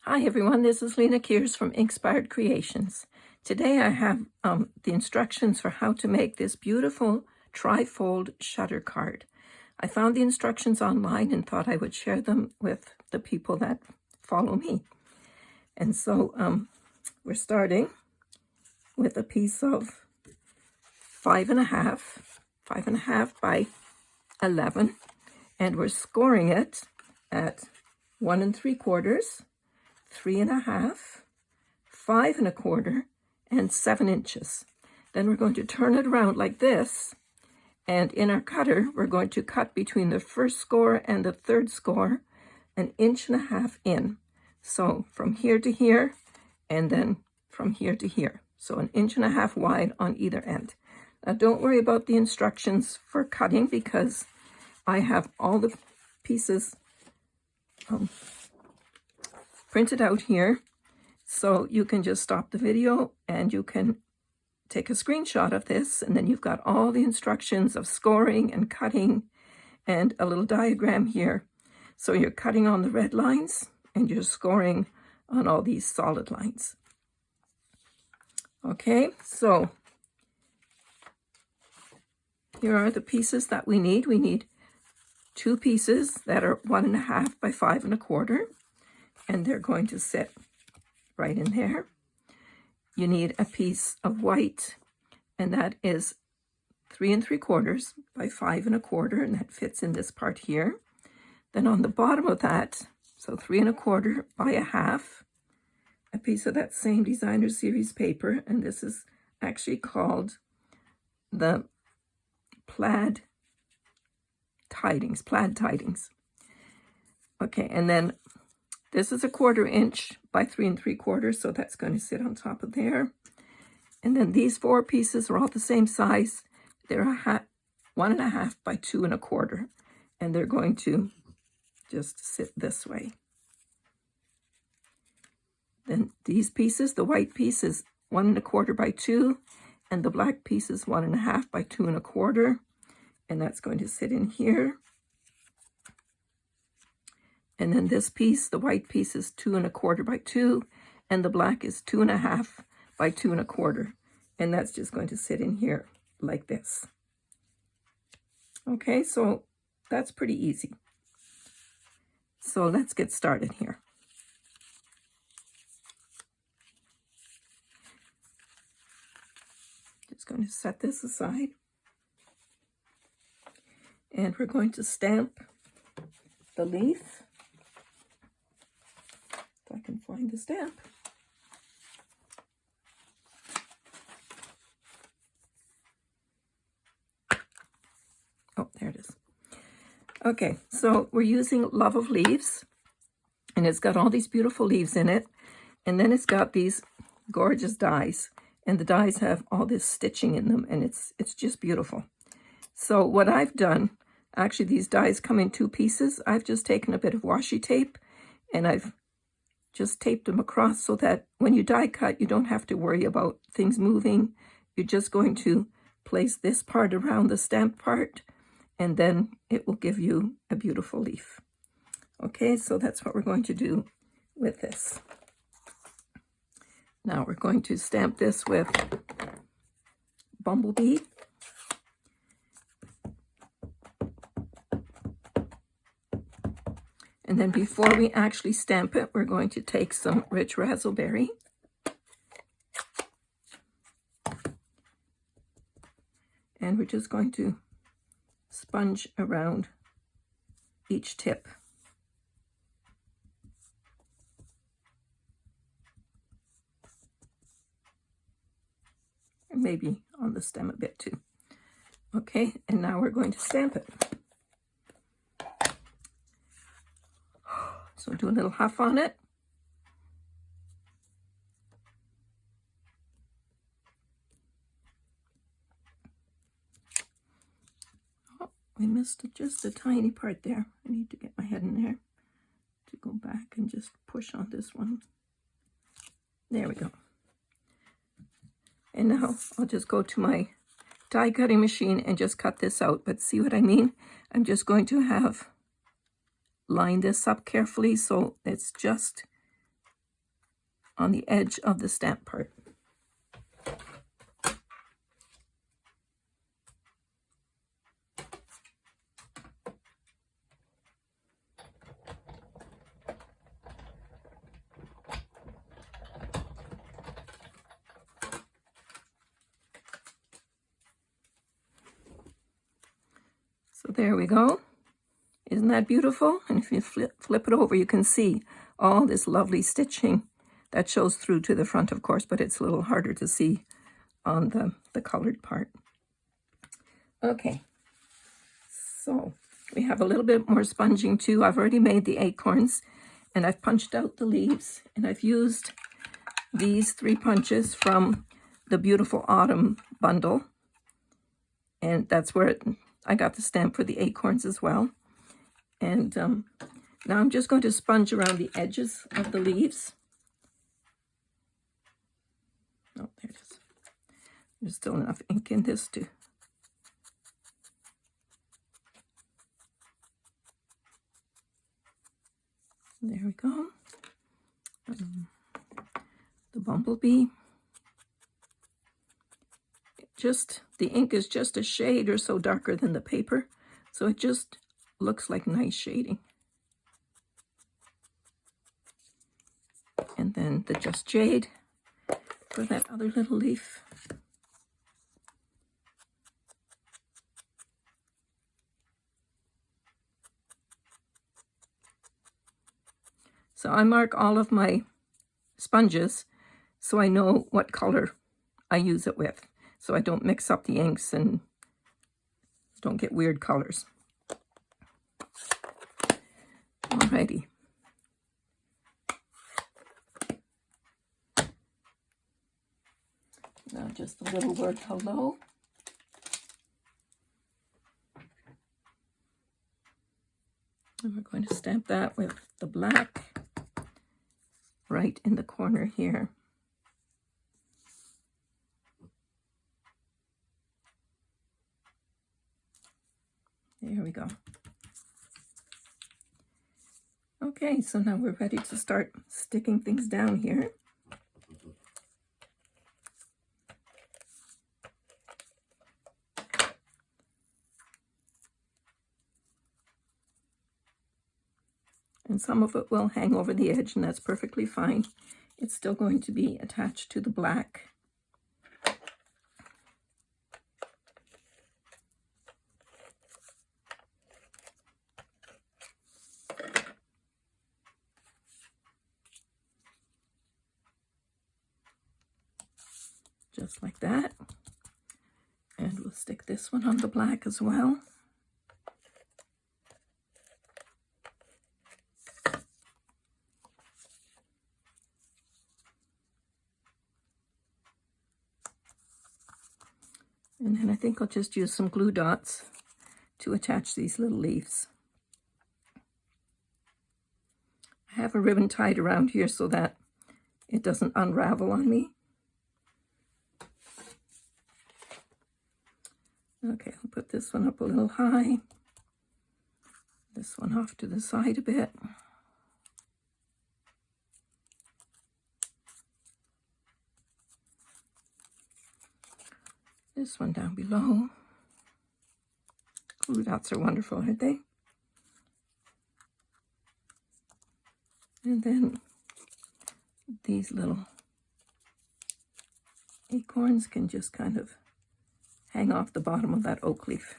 Hi everyone, this is Lena Kears from Inspired Creations. Today I have the instructions for how to make this beautiful tri-fold shutter card. I found the instructions online and thought I would share them with the people that follow me. And so we're starting with a piece of 5.5 by 11, and we're scoring it at 1 3/4, 3.5, 5 1/4, and 7 inches. Then we're going to turn it around like this, and in our cutter we're going to cut between the first score and the third score 1.5 inches in. So from here to here, and then from here to here. So 1.5 inches wide on either end. Now don't worry about the instructions for cutting because I have all the pieces printed out here, so you can just stop the video and you can take a screenshot of this, and then you've got all the instructions of scoring and cutting and a little diagram here. So you're cutting on the red lines and you're scoring on all these solid lines. Okay, so here are the pieces that we need. We need 2 pieces that are 1.5 by 5 1/4. And they're going to sit right in there. You need a piece of white, and that is 3 3/4 by 5 1/4, and that fits in this part here. Then on the bottom of that, so 3 1/4 by 1/2, a piece of that same designer series paper, and this is actually called the plaid tidings. Okay, and then this is 1/4 inch by 3 3/4, so that's going to sit on top of there. And then these 4 pieces are all the same size. They're 1.5 by 2 1/4, and they're going to just sit this way. Then these pieces, the white piece is 1 1/4 by 2, and the black piece is 1.5 by 2 1/4, and that's going to sit in here. And then this piece, the white piece, is 2 1/4 by 2, and the black is 2.5 by 2 1/4. And that's just going to sit in here like this. Okay, so that's pretty easy. So let's get started here. Just going to set this aside. And we're going to stamp the leaf. I can find the stamp. Oh, there it is. Okay, so we're using Love of Leaves, and it's got all these beautiful leaves in it, and then it's got these gorgeous dies, and the dies have all this stitching in them, and it's just beautiful. So what I've done, actually these dies come in 2 pieces. I've just taken a bit of washi tape, and I've just tape them across so that when you die cut, you don't have to worry about things moving. You're just going to place this part around the stamp part, and then it will give you a beautiful leaf. Okay, so that's what we're going to do with this. Now we're going to stamp this with Bumblebee. And then before we actually stamp it, we're going to take some rich raspberry. And we're just going to sponge around each tip. And maybe on the stem a bit too. Okay, and now we're going to stamp it. So do a little huff on it. Oh, I missed just a tiny part there. I need to get my head in there to go back and just push on this one. There we go. And now I'll just go to my die cutting machine and just cut this out. But see what I mean? I'm just going to have line this up carefully so it's just on the edge of the stamp part. So there we go. Isn't that beautiful? And if you flip it over, you can see all this lovely stitching that shows through to the front, of course, but it's a little harder to see on the colored part. Okay, so we have a little bit more sponging too. I've already made the acorns, and I've punched out the leaves, and I've used these 3 punches from the Beautiful Autumn bundle, and that's where I got the stamp for the acorns as well. And now I'm just going to sponge around the edges of the leaves. Oh, there it is. There's still enough ink in this too. There we go. The bumblebee. The ink is just a shade or so darker than the paper, so it just looks like nice shading. And then the Just Jade for that other little leaf. So I mark all of my sponges so I know what color I use it with, so I don't mix up the inks and don't get weird colors. Alrighty. Now just the little word hello. And we're going to stamp that with the black right in the corner here. There we go. Okay, so now we're ready to start sticking things down here. And some of it will hang over the edge, and that's perfectly fine. It's still going to be attached to the black. Just like that. And we'll stick this one on the black as well. And then I think I'll just use some glue dots to attach these little leaves. I have a ribbon tied around here so that it doesn't unravel on me. Okay, I'll put this one up a little high. This one off to the side a bit. This one down below. Glue dots are wonderful, aren't they? And then these little acorns can just kind of hang off the bottom of that oak leaf.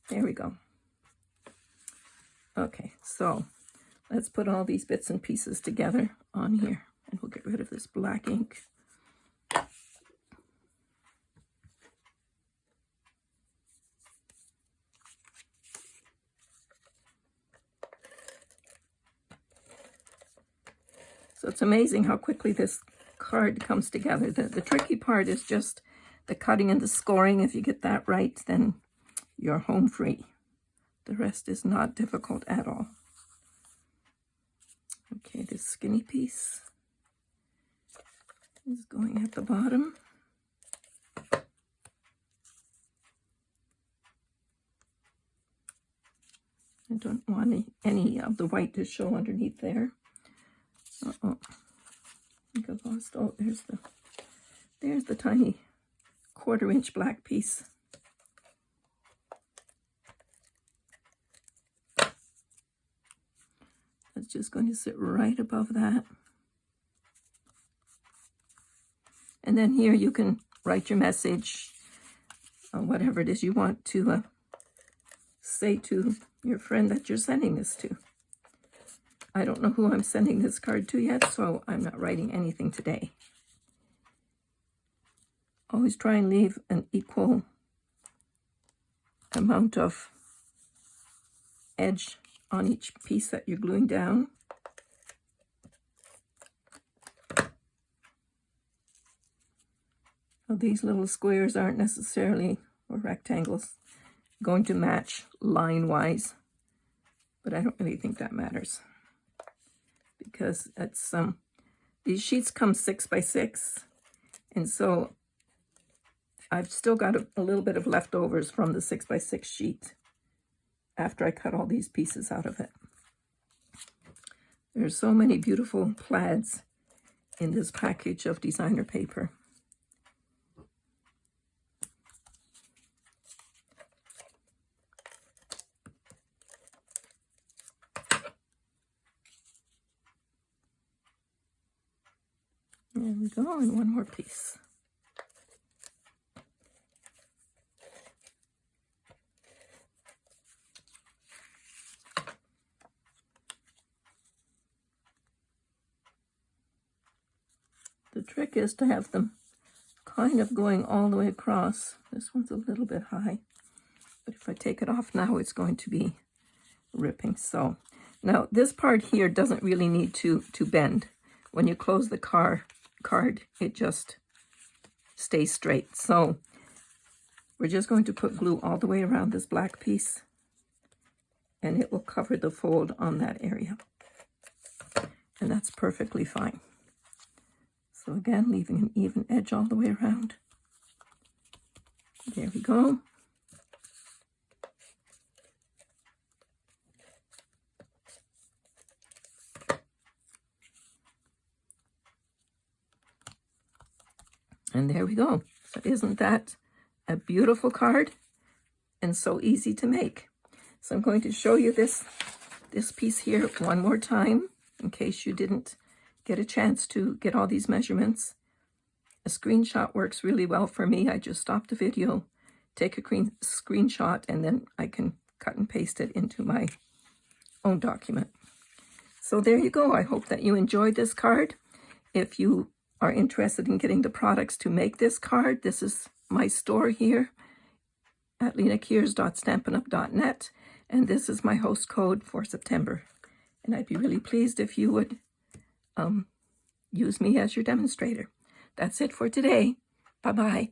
There we go. Okay, so let's put all these bits and pieces together on here, and we'll get rid of this black ink. So it's amazing how quickly this card comes together. The tricky part is just the cutting and the scoring. If you get that right, then you're home free. The rest is not difficult at all. Okay, this skinny piece is going at the bottom. I don't want any of the white to show underneath there. Uh-oh. I think I've lost, oh, there's the tiny 1/4 inch black piece. It's just going to sit right above that. And then here you can write your message, whatever it is you want to say to your friend that you're sending this to. I don't know who I'm sending this card to yet, so I'm not writing anything today. Always try and leave an equal amount of edge on each piece that you're gluing down. Now, these little squares aren't necessarily, or rectangles, going to match line-wise, but I don't really think that matters because it's these sheets come 6 by 6, and so I've still got a little bit of leftovers from the 6 by 6 sheet after I cut all these pieces out of it. There's so many beautiful plaids in this package of designer paper. There we go, and one more piece. The trick is to have them kind of going all the way across. This one's a little bit high, but if I take it off now, it's going to be ripping. So now this part here doesn't really need to bend. When you close the card, it just stays straight. So we're just going to put glue all the way around this black piece, and it will cover the fold on that area. And that's perfectly fine. So again, leaving an even edge all the way around. There we go. And there we go. So isn't that a beautiful card and so easy to make? So I'm going to show you this piece here one more time in case you didn't get a chance to get all these measurements. A screenshot works really well for me. I just stop the video, take a screenshot, and then I can cut and paste it into my own document. So there you go. I hope that you enjoyed this card. If you are interested in getting the products to make this card, this is my store here at lenakeers.stampinup.net, and this is my host code for September. And I'd be really pleased if you would use me as your demonstrator. That's it for today. Bye-bye.